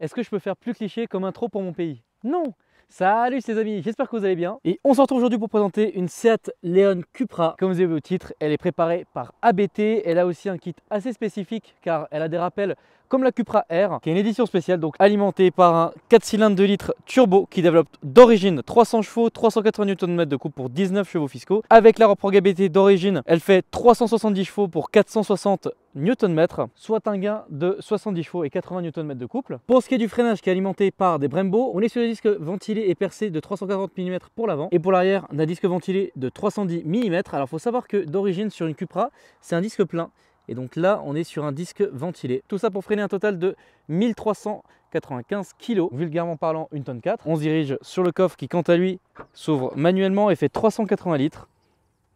Est-ce que je peux faire plus cliché comme intro pour mon pays? Non! Salut les amis, j'espère que vous allez bien. Et on se retrouve aujourd'hui pour présenter une Seat Leon Cupra. Comme vous avez vu au titre, elle est préparée par ABT. Elle a aussi un kit assez spécifique car elle a des rappels comme la Cupra R, qui est une édition spéciale, donc alimentée par un 4 cylindres 2 litres turbo qui développe d'origine 300 chevaux, 380 Nm de couple pour 19 chevaux fiscaux. Avec la reprog ABT d'origine, elle fait 370 chevaux pour 460 Nm, soit un gain de 70 chevaux et 80 Nm de couple. Pour ce qui est du freinage qui est alimenté par des Brembo, on est sur des disques ventilés et percés de 340 mm pour l'avant. Et pour l'arrière, on a un disque ventilé de 310 mm. Alors il faut savoir que d'origine sur une Cupra, c'est un disque plein. Et donc là, on est sur un disque ventilé. Tout ça pour freiner un total de 1395 kg, vulgairement parlant 1,4 tonne. On se dirige sur le coffre qui, quant à lui, s'ouvre manuellement et fait 380 litres.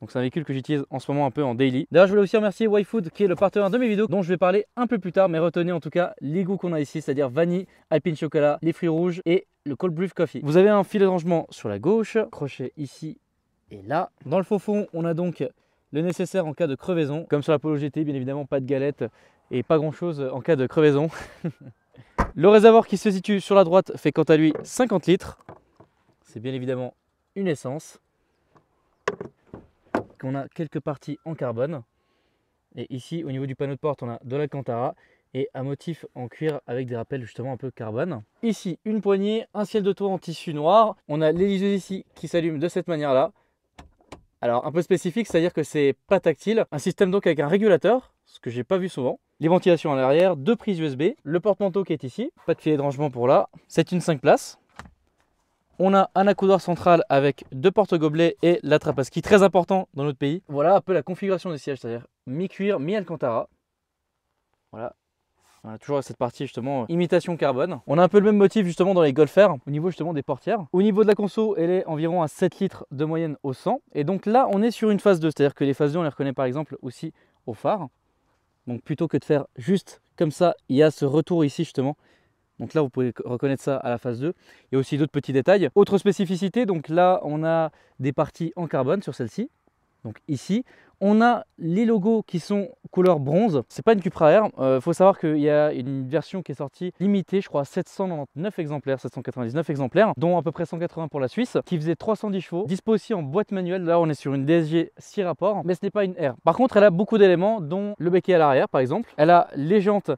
Donc c'est un véhicule que j'utilise en ce moment un peu en daily. D'ailleurs, je voulais aussi remercier YFood qui est le partenaire de mes vidéos dont je vais parler un peu plus tard. Mais retenez en tout cas les goûts qu'on a ici, c'est-à-dire vanille, alpine chocolat, les fruits rouges et le cold brew coffee. Vous avez un filet de rangement sur la gauche, crochet ici et là. Dans le faux fond, on a donc le nécessaire en cas de crevaison. Comme sur la Polo GT, bien évidemment, pas de galette et pas grand chose en cas de crevaison. Le réservoir qui se situe sur la droite fait quant à lui 50 litres. C'est bien évidemment une essence. On a quelques parties en carbone. Et ici, au niveau du panneau de porte, on a de l'Alcantara et un motif en cuir avec des rappels justement un peu carbone. Ici, une poignée, un ciel de toit en tissu noir. On a l'éliseuse ici qui s'allume de cette manière-là. Alors un peu spécifique, c'est-à-dire que c'est pas tactile. Un système donc avec un régulateur, ce que j'ai pas vu souvent. Les ventilations à l'arrière, deux prises USB, le porte-manteau qui est ici, pas de filet de rangement pour là. C'est une 5 places. On a un accoudoir central avec deux porte-gobelets et la trappe à ski, très important dans notre pays. Voilà un peu la configuration des sièges, c'est-à-dire mi-cuir, mi-Alcantara. Voilà. On a toujours cette partie justement imitation carbone. On a un peu le même motif justement dans les Golf R au niveau justement des portières. Au niveau de la conso, elle est environ à 7 litres de moyenne au 100. Et donc là, on est sur une phase 2, c'est-à-dire que les phases 2, on les reconnaît par exemple aussi au phare. Donc plutôt que de faire juste comme ça, il y a ce retour ici justement. Donc là, vous pouvez reconnaître ça à la phase 2. Il y a aussi d'autres petits détails. Autre spécificité, donc là, on a des parties en carbone sur celle-ci. Donc ici, on a les logos qui sont couleur bronze. C'est pas une Cupra R. Faut savoir qu'il y a une version qui est sortie limitée, je crois, à 799 exemplaires, 799 exemplaires, dont à peu près 180 pour la Suisse, qui faisait 310 chevaux. Dispo aussi en boîte manuelle. Là, on est sur une DSG 6 rapports, mais ce n'est pas une R. Par contre, elle a beaucoup d'éléments, dont le béquet à l'arrière, par exemple. Elle a les jantes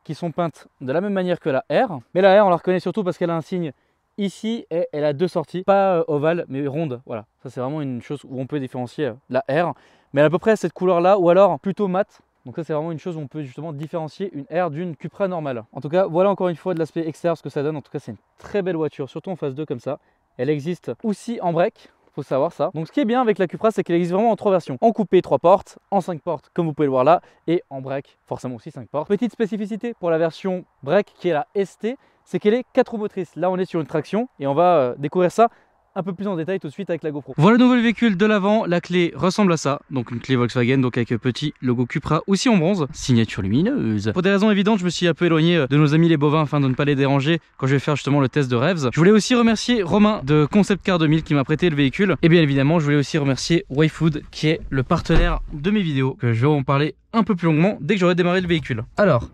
qui sont peintes de la même manière que la R. Mais la R, on la reconnaît surtout parce qu'elle a un signe ici et elle a deux sorties, pas ovales mais rondes. Voilà, ça c'est vraiment une chose où on peut différencier la R. Mais elle a à peu près cette couleur là ou alors plutôt mat. Donc ça c'est vraiment une chose où on peut justement différencier une R d'une Cupra normale. En tout cas, voilà encore une fois de l'aspect extérieur ce que ça donne. En tout cas, c'est une très belle voiture, surtout en phase 2 comme ça. Elle existe aussi en break. Faut savoir ça. Donc ce qui est bien avec la Cupra, c'est qu'elle existe vraiment en 3 versions. En coupé 3 portes, en 5 portes comme vous pouvez le voir là, et en break forcément aussi 5 portes. Petite spécificité pour la version break qui est la ST, c'est qu'elle est 4 roues motrices. Là on est sur une traction et on va découvrir ça un peu plus en détail tout de suite avec la GoPro. Voilà le nouveau véhicule de l'avant, la clé ressemble à ça, donc une clé Volkswagen, donc avec petit logo Cupra aussi en bronze, signature lumineuse. Pour des raisons évidentes, je me suis un peu éloigné de nos amis les bovins afin de ne pas les déranger quand je vais faire justement le test de Revs. Je voulais aussi remercier Romain de Concept Car 2000 qui m'a prêté le véhicule, et bien évidemment je voulais aussi remercier YFood qui est le partenaire de mes vidéos, que je vais en parler un peu plus longuement dès que j'aurai démarré le véhicule. Alors,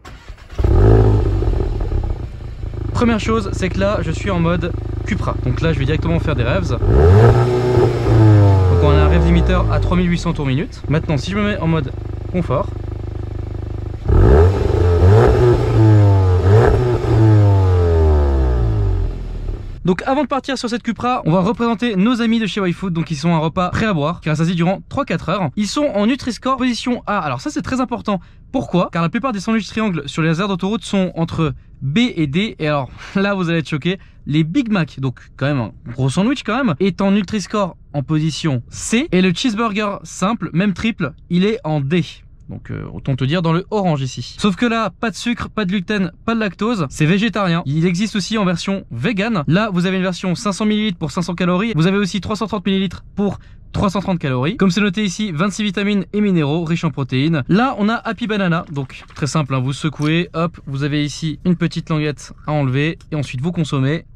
première chose, c'est que là je suis en mode Cupra. Donc là je vais directement faire des revs. Donc on a un rev limiteur à 3800 tours minute. Maintenant si je me mets en mode confort, donc avant de partir sur cette Cupra, on va représenter nos amis de chez YFood. Donc ils sont un repas prêt à boire qui rassasie durant 3-4 heures. Ils sont en Nutri-Score position A. Alors ça c'est très important. Pourquoi? Car la plupart des sandwichs triangles sur les aires d'autoroute sont entre B et D. Et alors là vous allez être choqués. Les Big Mac, donc quand même un gros sandwich quand même, est en Nutri-Score en position C. Et le cheeseburger simple, même triple, il est en D. Donc autant te dire dans le orange ici. Sauf que là, pas de sucre, pas de gluten, pas de lactose, c'est végétarien. Il existe aussi en version vegan. Là, vous avez une version 500 ml pour 500 calories. Vous avez aussi 330 ml pour 330 calories. Comme c'est noté ici, 26 vitamines et minéraux, riches en protéines. Là, on a Happy Banana. Donc très simple, hein, vous secouez, hop, vous avez ici une petite languette à enlever et ensuite vous consommez.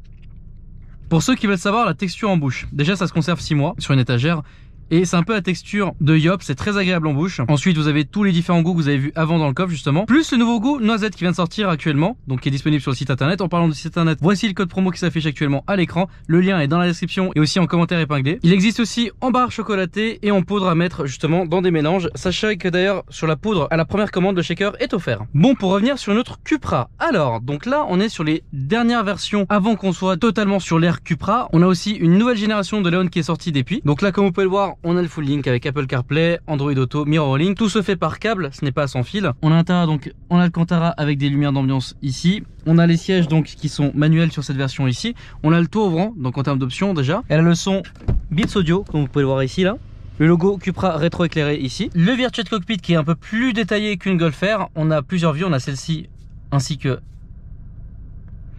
Pour ceux qui veulent savoir la texture en bouche, déjà ça se conserve 6 mois sur une étagère. Et c'est un peu la texture de Yop, c'est très agréable en bouche. Ensuite vous avez tous les différents goûts que vous avez vus avant dans le coffre justement. Plus le nouveau goût noisette qui vient de sortir actuellement, donc qui est disponible sur le site internet. En parlant du site internet, voici le code promo qui s'affiche actuellement à l'écran. Le lien est dans la description et aussi en commentaire épinglé. Il existe aussi en barre chocolatée et en poudre à mettre justement dans des mélanges. Sachez que d'ailleurs sur la poudre à la première commande le shaker est offert. Bon, pour revenir sur notre Cupra. Alors donc là on est sur les dernières versions avant qu'on soit totalement sur l'ère Cupra. On a aussi une nouvelle génération de Leon qui est sortie depuis. Donc là comme vous pouvez le voir, on a le full link avec Apple CarPlay, Android Auto, MirrorLink. Tout se fait par câble, ce n'est pas sans fil. On a l'intérieur donc en Alcantara avec des lumières d'ambiance ici. On a les sièges donc qui sont manuels sur cette version ici. On a le toit ouvrant donc en termes d'options déjà. Elle a le son Beats Audio comme vous pouvez le voir ici là. Le logo Cupra rétro-éclairé ici. Le Virtual Cockpit qui est un peu plus détaillé qu'une Golf R. On a plusieurs vues, on a celle-ci ainsi que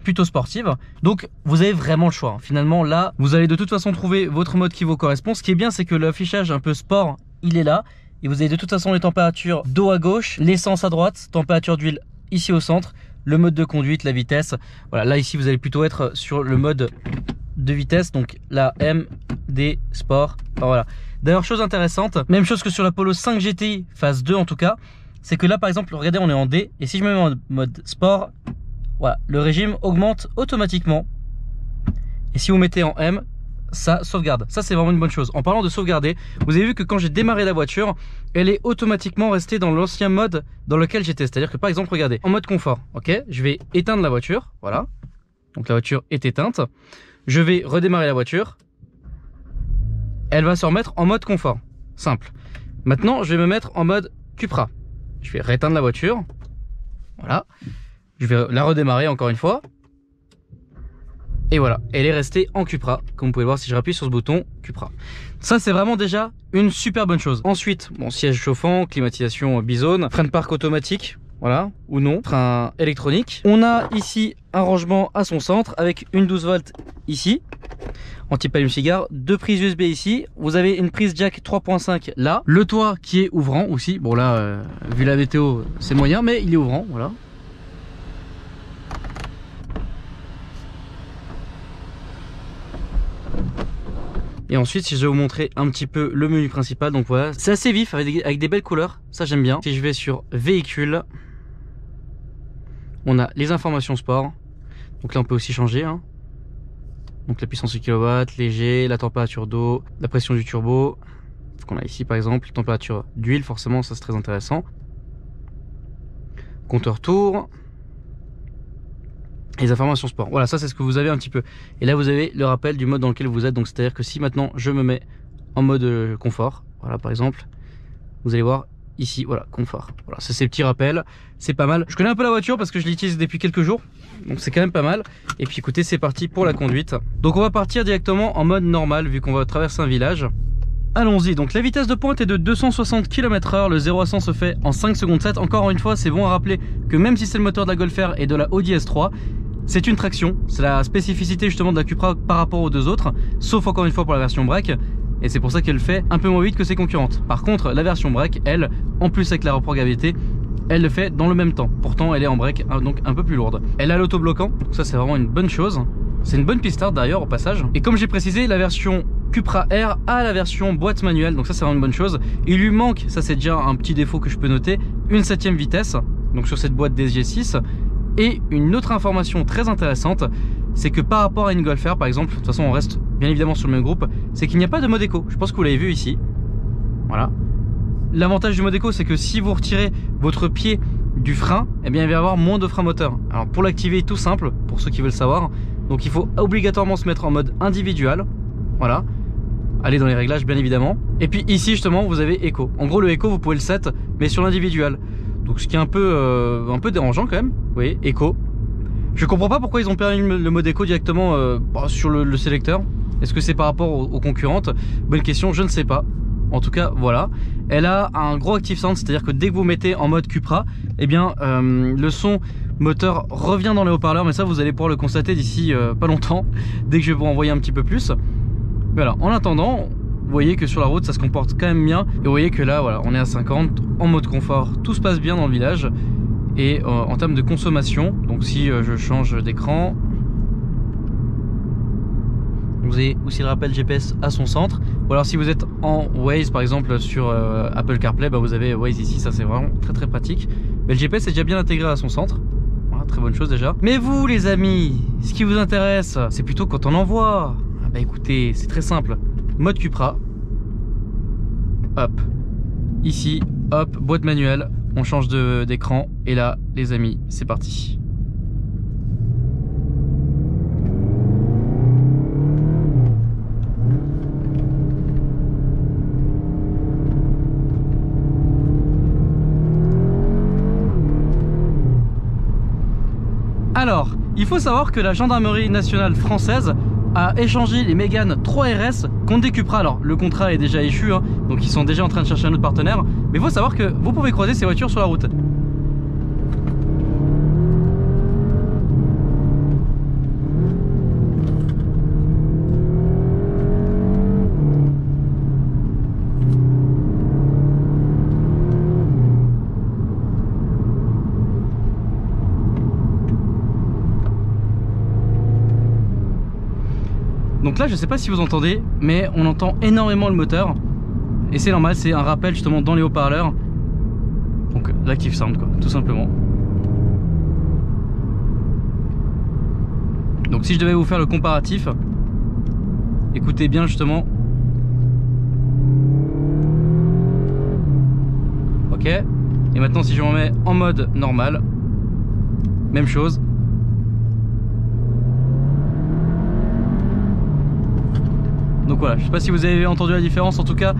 plutôt sportive. Donc vous avez vraiment le choix. Finalement là, vous allez de toute façon trouver votre mode qui vous correspond. Ce qui est bien, c'est que l'affichage un peu sport, il est là. Et vous avez de toute façon les températures d'eau à gauche, l'essence à droite, température d'huile ici au centre, le mode de conduite, la vitesse. Voilà, là ici vous allez plutôt être sur le mode de vitesse, donc la MD Sport. Enfin, voilà. D'ailleurs, chose intéressante, même chose que sur la Polo 5 GTI phase 2 en tout cas, c'est que là par exemple, regardez, on est en D, et si je me mets en mode sport, voilà, le régime augmente automatiquement. Et si vous mettez en M, ça sauvegarde. Ça c'est vraiment une bonne chose. En parlant de sauvegarder, vous avez vu que quand j'ai démarré la voiture, elle est automatiquement restée dans l'ancien mode dans lequel j'étais. C'est-à-dire que par exemple, regardez, en mode confort, ok, je vais éteindre la voiture, voilà. Donc la voiture est éteinte. Je vais redémarrer la voiture. Elle va se remettre en mode confort. Simple. Maintenant, je vais me mettre en mode Cupra. Je vais rééteindre la voiture. Voilà. Je vais la redémarrer encore une fois. Et voilà, elle est restée en Cupra. Comme vous pouvez le voir si je rappuie sur ce bouton Cupra. Ça c'est vraiment déjà une super bonne chose. Ensuite, bon, siège chauffant, climatisation Bizone, frein de parc automatique, voilà, ou non, frein électronique. On a ici un rangement à son centre avec une 12 volts ici, anti-pallume-cigare, deux prises USB ici. Vous avez une prise jack 3.5 là. Le toit qui est ouvrant aussi. Bon là, vu la météo, c'est moyen, mais il est ouvrant, voilà. Et ensuite, si je vais vous montrer un petit peu le menu principal, donc voilà, c'est assez vif avec des belles couleurs, ça j'aime bien. Si je vais sur véhicule, on a les informations sport, donc là on peut aussi changer, hein. Donc la puissance du kilowatt, léger, la température d'eau, la pression du turbo, qu'on a ici par exemple, température d'huile, forcément ça c'est très intéressant. Compteur tour. Les informations sport, voilà, ça c'est ce que vous avez un petit peu. Et là vous avez le rappel du mode dans lequel vous êtes. Donc c'est à dire que si maintenant je me mets en mode confort, voilà par exemple, vous allez voir ici, voilà, confort. Voilà, c'est ces petits rappels, c'est pas mal. Je connais un peu la voiture parce que je l'utilise depuis quelques jours, donc c'est quand même pas mal. Et puis écoutez, c'est parti pour la conduite. Donc on va partir directement en mode normal vu qu'on va traverser un village. Allons-y, donc la vitesse de pointe est de 260 km/h, le 0 à 100 se fait en 5 secondes 7. Encore une fois, c'est bon à rappeler que même si c'est le moteur de la Golf R et de la Audi S3, c'est une traction. C'est la spécificité justement de la Cupra par rapport aux deux autres, sauf encore une fois pour la version break. Et c'est pour ça qu'elle fait un peu moins vite que ses concurrentes. Par contre, la version break, elle, en plus avec la reprogrammabilité, elle le fait dans le même temps. Pourtant, elle est en break, donc un peu plus lourde. Elle a l'autobloquant, donc ça c'est vraiment une bonne chose. C'est une bonne pistard d'ailleurs au passage. Et comme j'ai précisé, la version Cupra R a la version boîte manuelle, donc ça c'est vraiment une bonne chose. Il lui manque, ça c'est déjà un petit défaut que je peux noter, une 7ème vitesse, donc sur cette boîte DSG6. Et une autre information très intéressante, c'est que par rapport à une Golf R par exemple, de toute façon on reste bien évidemment sur le même groupe, c'est qu'il n'y a pas de mode éco. Je pense que vous l'avez vu ici. Voilà. L'avantage du mode éco, c'est que si vous retirez votre pied du frein, eh bien il va y avoir moins de frein moteur. Alors pour l'activer, tout simple, pour ceux qui veulent savoir, donc il faut obligatoirement se mettre en mode individuel. Voilà. Aller dans les réglages bien évidemment. Et puis ici justement vous avez éco. En gros le éco vous pouvez le set, mais sur l'individuel. Donc ce qui est un peu dérangeant quand même. Vous voyez, éco. Je comprends pas pourquoi ils ont permis le mode éco directement sur le sélecteur. Est-ce que c'est par rapport aux concurrentes? Bonne question, je ne sais pas. En tout cas, voilà. Elle a un gros active sound, c'est-à-dire que dès que vous mettez en mode Cupra, eh bien le son moteur revient dans les haut-parleurs, mais ça vous allez pouvoir le constater d'ici pas longtemps, dès que je vais vous envoyer un petit peu plus. Voilà, en attendant, vous voyez que sur la route ça se comporte quand même bien. Et vous voyez que là, voilà, on est à 50, en mode confort, tout se passe bien dans le village. Et en termes de consommation, donc si je change d'écran, vous avez aussi le rappel GPS à son centre. Vous Ou alors si vous êtes en Waze par exemple sur Apple CarPlay, bah, vous avez Waze ici, ça c'est vraiment très pratique. Mais le GPS est déjà bien intégré à son centre. Voilà, très bonne chose déjà. Mais vous les amis, ce qui vous intéresse, c'est plutôt quand on envoie. Ah bah écoutez, c'est très simple. Mode Cupra. Hop. Ici, hop, boîte manuelle. On change d'écran. Et là, les amis, c'est parti. Alors, il faut savoir que la gendarmerie nationale française a échangé les Mégane 3 RS contre des Cupra. Alors, le contrat est déjà échu, hein, donc ils sont déjà en train de chercher un autre partenaire. Mais il faut savoir que vous pouvez croiser ces voitures sur la route. Donc là je sais pas si vous entendez, mais on entend énormément le moteur. Et c'est normal, c'est un rappel justement dans les haut-parleurs. Donc l'active sound quoi, tout simplement. Donc si je devais vous faire le comparatif, écoutez bien justement. Ok. Et maintenant si je m'en mets en mode normal, même chose. Donc voilà, je sais pas si vous avez entendu la différence, en tout cas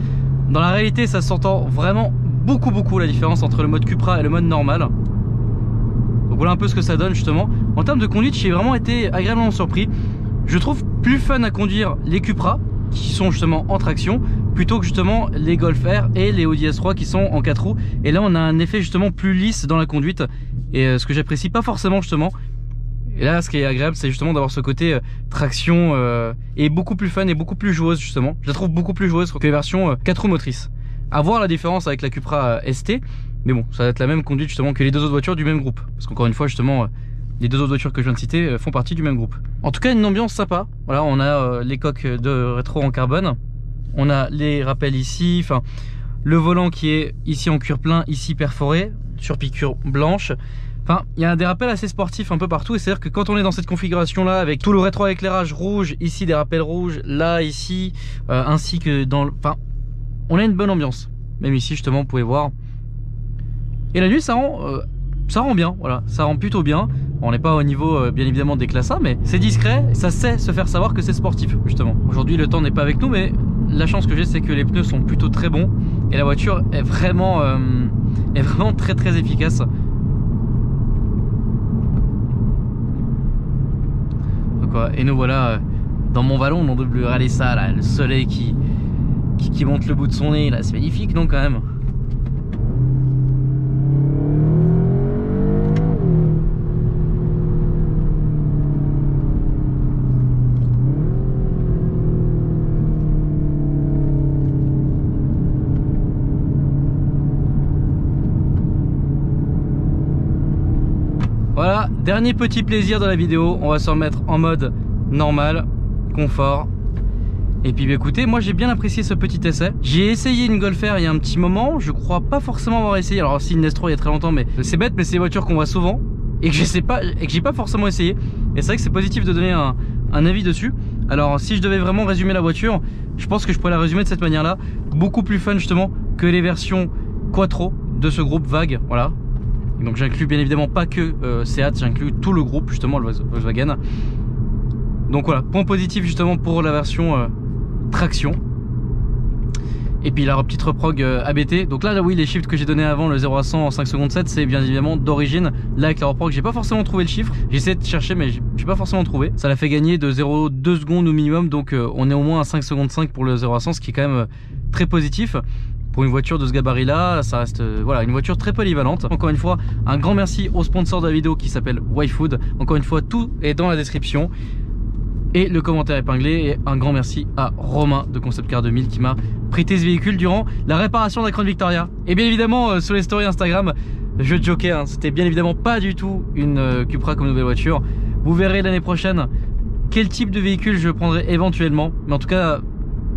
dans la réalité ça s'entend vraiment beaucoup la différence entre le mode Cupra et le mode normal. Donc voilà un peu ce que ça donne justement. En termes de conduite, j'ai vraiment été agréablement surpris. Je trouve plus fun à conduire les Cupra qui sont justement en traction plutôt que justement les Golf R et les Audi S3 qui sont en 4 roues. Et là on a un effet justement plus lisse dans la conduite et ce que j'apprécie pas forcément justement. Et là ce qui est agréable c'est justement d'avoir ce côté traction et beaucoup plus fun et beaucoup plus joueuse justement. Je la trouve beaucoup plus joueuse que les versions 4 roues motrices. À voir la différence avec la Cupra ST, mais bon ça va être la même conduite justement que les deux autres voitures du même groupe. Parce qu'encore une fois justement les deux autres voitures que je viens de citer font partie du même groupe. En tout cas une ambiance sympa. Voilà, on a les coques de rétro en carbone. On a les rappels ici, enfin le volant qui est ici en cuir plein, ici perforé, sur piqûre blanche. Enfin, il y a des rappels assez sportifs un peu partout et c'est à dire que quand on est dans cette configuration là avec tout le rétroéclairage rouge, ici des rappels rouges, là, ici, ainsi que dans le... Enfin, on a une bonne ambiance. Même ici justement vous pouvez voir. Et la nuit ça rend bien, voilà, ça rend plutôt bien. On n'est pas au niveau bien évidemment des classes A, mais c'est discret, ça sait se faire savoir que c'est sportif justement. Aujourd'hui le temps n'est pas avec nous, mais la chance que j'ai c'est que les pneus sont plutôt très bons et la voiture est vraiment très efficace. Et nous voilà dans mon vallon, on doit regarder ça là, le soleil qui monte le bout de son nez là, c'est magnifique non quand même. Voilà, dernier petit plaisir dans la vidéo, on va se remettre en mode normal, confort. Et puis bah, écoutez, moi j'ai bien apprécié ce petit essai. J'ai essayé une Golf R il y a un petit moment, je crois pas forcément avoir essayé. Alors si une S3 il y a très longtemps, mais c'est bête, mais c'est des voitures qu'on voit souvent et que je sais pas, et que j'ai pas forcément essayé. Et c'est vrai que c'est positif de donner un avis dessus. Alors si je devais vraiment résumer la voiture, je pense que je pourrais la résumer de cette manière là. Beaucoup plus fun justement que les versions Quattro de ce groupe Vague, voilà. Donc j'inclus bien évidemment pas que Seat, j'inclus tout le groupe justement, le Volkswagen. Donc voilà, point positif justement pour la version traction. Et puis la petite reprog ABT. Donc là oui, les chiffres que j'ai donné avant, le 0 à 100 en 5 secondes 7, c'est bien évidemment d'origine. Là avec la reprog j'ai pas forcément trouvé le chiffre. J'ai essayé de chercher mais j'ai pas forcément trouvé. Ça l'a fait gagner de 0,2 secondes au minimum. Donc on est au moins à 5 secondes 5 pour le 0 à 100, ce qui est quand même très positif. Pour une voiture de ce gabarit là, ça reste voilà, une voiture très polyvalente. Encore une fois, un grand merci au sponsor de la vidéo qui s'appelle YFood. Encore une fois, tout est dans la description et le commentaire épinglé. Et un grand merci à Romain de Concept Car 2000 qui m'a prêté ce véhicule durant la réparation de la Crown Victoria. Et bien évidemment sur les stories Instagram, je jokais, hein, c'était bien évidemment pas du tout une Cupra comme nouvelle voiture. Vous verrez l'année prochaine quel type de véhicule je prendrai éventuellement. Mais en tout cas,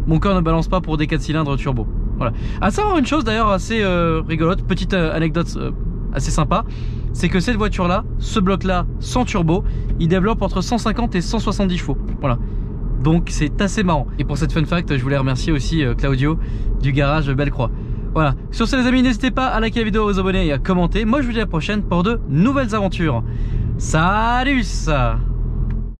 mon cœur ne balance pas pour des 4 cylindres turbo. Voilà. À savoir une chose d'ailleurs assez rigolote, petite anecdote assez sympa, c'est que cette voiture là, ce bloc là sans turbo, il développe entre 150 et 170 chevaux. Voilà. Donc c'est assez marrant. Et pour cette fun fact, je voulais remercier aussi Claudio du garage Bellecroix. Voilà. Sur ce les amis, n'hésitez pas à liker la vidéo, à vous abonner et à commenter. Moi je vous dis à la prochaine pour de nouvelles aventures. Salut!